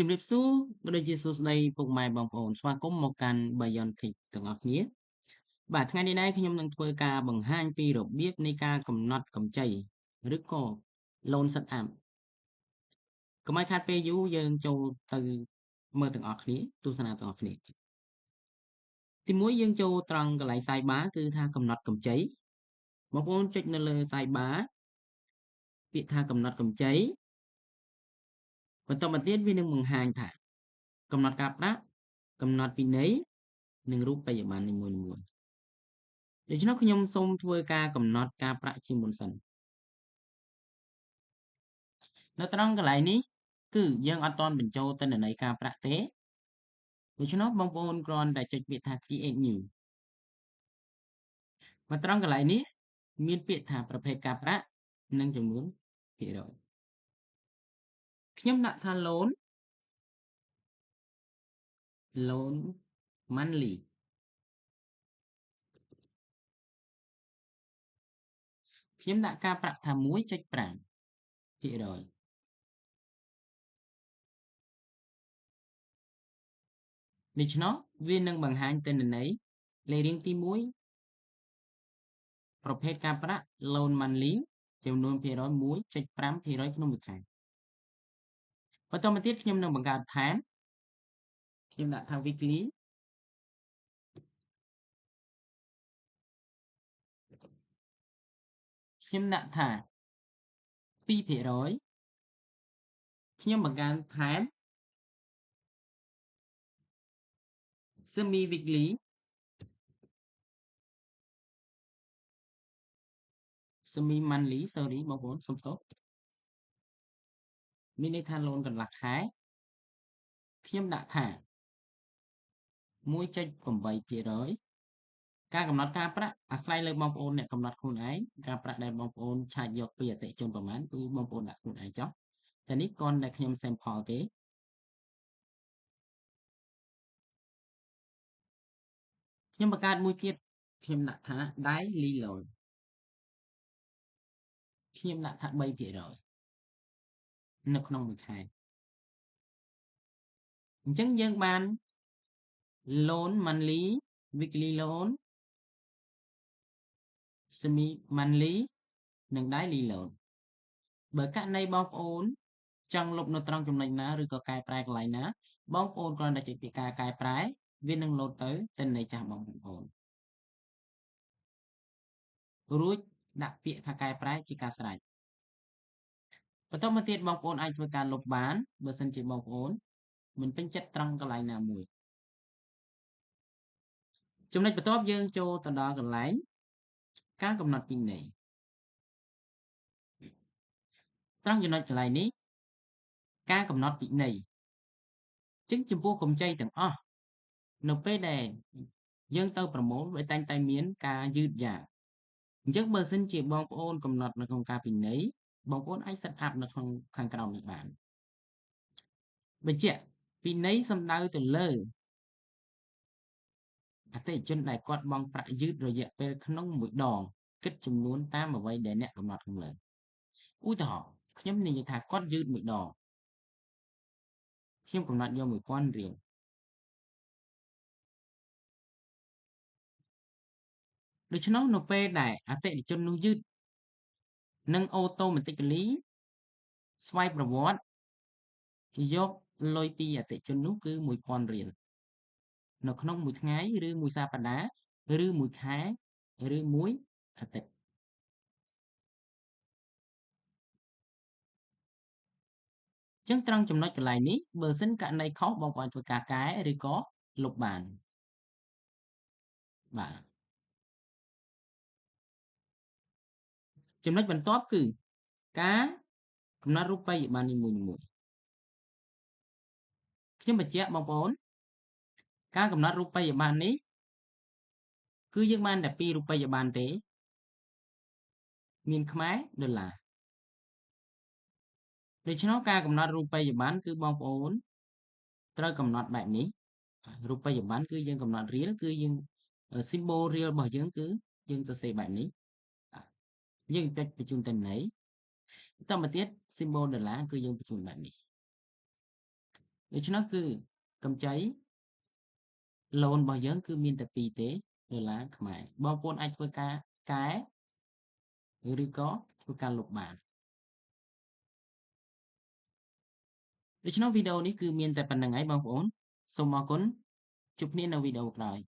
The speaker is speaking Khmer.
ជំរាបសួរក៏ដូចជាសួស្តីពុកម៉ែបងប្អូនស្វាគមន៍មកកាន់ Biontic ទាំងអស់គ្នាបាទថ្ងៃនេះដែរខ្ញុំនឹងធ្វើការបង្ហាញពីរបៀបនៃការកំណត់កម្ចីឬក៏ loan setup កុំឲ្យខាតពេលយូរយើងចូលទៅមើលទាំងអស់គ្នាទស្សនាទាំងអស់គ្នាទីមួយយើងចូលត្រង់កន្លែង sidebar គឺថាកំណត់កម្ចីបងប្អូនចុចនៅលើ sidebar ពាក្យថាកំណត់កម្ចីបន្តមកទៀតវានឹងបង្ហាញថាកំណត់ការប្រាក់កំណត់ពិន័យនិងរូបិយប័ណ្ណនីមួយៗដូច្នោះខ្ញុំសូមធ្វើការកំណត់ការប្រាក់ជាមុនសិននៅត្រង់កន្លែងនេះគឺយើងអត់ទាន់បញ្ចូលទិន្នន័យការប្រាក់ទេដូច្នោះបងប្អូនគ្រាន់តែចុចពាក្យថា create new មកត្រង់កន្លែងនេះមានពាក្យថាប្រភេទការប្រាក់និងចំនួនភាគរយខ្ញុំដាក់ថា loan monthly ខ្ញុំដាក់ការប្រាក់ថា 1.5% ដូច្នោះវានឹងបង្ហាញទិន្នន័យលេខរៀងទី1ប្រភេទការប្រាក់ loan monthly ចំនួនភាគរយ 1.5% ក្នុងមួយខែបន្តមកទៀតខ្ញុំនឹងបង្កើតថែមខ្ញុំដាក់ថា weekly ខ្ញុំដាក់ថា 2% ខ្ញុំបង្កើនថែម semi weekly semi monthly sorry បងប្អូនសុំទោសមានន័យថា loan កន្លះខែខ្ញុំដាក់ថា 1.8% ការកំណត់ការប្រាក់អាស្រ័យលើបងប្អូនអ្នកកំណត់ខ្លួនឯងការប្រាក់ដែលបងប្អូនឆាចយកពីអតិថិជនប្រមាណគឺបងប្អូនដាក់ខ្លួនឯងចុះតែនេះគ្រាន់តែខ្ញុំ sample ទេខ្ញុំបង្កើតមួយទៀតខ្ញុំដាក់ថា daily loan ខ្ញុំដាក់ថា 3% នៅក្នុងមួយខែអញ្ចឹងយើងបាន loan monthly weekly loan semi monthly និង daily loan បើករណីបងប្អូនចង់លុបនៅត្រង់ចំណុចណាឬក៏កែប្រែកន្លែងណាបងប្អូនគ្រាន់តែចុចពាក្យការកែប្រែវានឹងលោតទៅទិន្នន័យចាស់បងប្អូនរួចដាក់ពាក្យថាកែប្រែជាការស្រេចបន្តមកទៀតបងប្អូនអាចធ្វើការលុបបានបើសិនជាបងប្អូនមិនពេញចិត្តត្រង់កន្លែងណាមួយចំណុចបន្ទាប់យើងចូលទៅដល់កន្លែងការកំណត់ពិន័យត្រង់ចំណុចកន្លែងនេះការកំណត់ពិន័យចឹងចំពោះកម្ចីទាំងអស់នៅពេលដែលយើងទៅប្រមូលវាតែងតែមានការយឺតយ៉ាវអញ្ចឹងបើសិនជាបងប្អូនកំណត់នៅក្នុងការពិន័យបងប្អូនអាច set up នៅក្នុងខាងក្រោមនេះបានបញ្ជាក់ពិន័យសំដៅទៅលើអតិថិជនដែលគាត់បង់ប្រាក់យឺតរយៈពេលក្នុងមួយដងគិតចំនួនតាមអ្វីដែលអ្នកកំណត់ខាងលើឧទាហរណ៍ខ្ញុំនិយាយថាគាត់យឺតមួយដងខ្ញុំកំណត់យក 1000 រៀលដូច្នោះនៅពេលដែលអតិថិជននោះយឺតនឹង automatically ស្វ័យប្រវត្តិយកលុយពីអតិថិជននោះគឺ 1000 រៀលនៅក្នុងមួយថ្ងៃឬមួយសប្តាហ៍ឬមួយខែឬមួយអាទិត្យចឹងត្រង់ចំណុចកន្លែងនេះបើសិនករណីខុសបងប្អូនធ្វើការកែឬក៏លុបបានបាទចំណុចបន្ទាប់គឺការកំណត់រូបិយប័ណ្ណនីមួយៗខ្ញុំបញ្ជាក់បងប្អូនការកំណត់រូបិយប័ណ្ណនេះគឺយើងបានតែពីររូបិយប័ណ្ណទេមានខ្មែរដុល្លារដូច្នោះការកំណត់រូបិយប័ណ្ណគឺបងប្អូនត្រូវកំណត់បែបនេះរូបិយប័ណ្ណគឺយើងកំណត់រៀលគឺយើង symbol រៀលរបស់យើងគឺយើងសរសេរបែបនេះយើងចុចបញ្ជូនទិន្នន័យបន្តមកទៀត symbol ដុល្លារគឺយើងបញ្ជូនបែបនេះ ដូច្នោះគឺកម្ចី loan របស់យើងគឺមានតែពីរទេដុល្លារខ្មែរបងប្អូនអាចធ្វើការកែឬក៏ធ្វើការលុបបានដូច្នោះវីដេអូនេះគឺមានតែប៉ុណ្្នឹងហើយបងប្អូនសូមអរគុណជួបគ្នានៅវីដេអូក្រោយ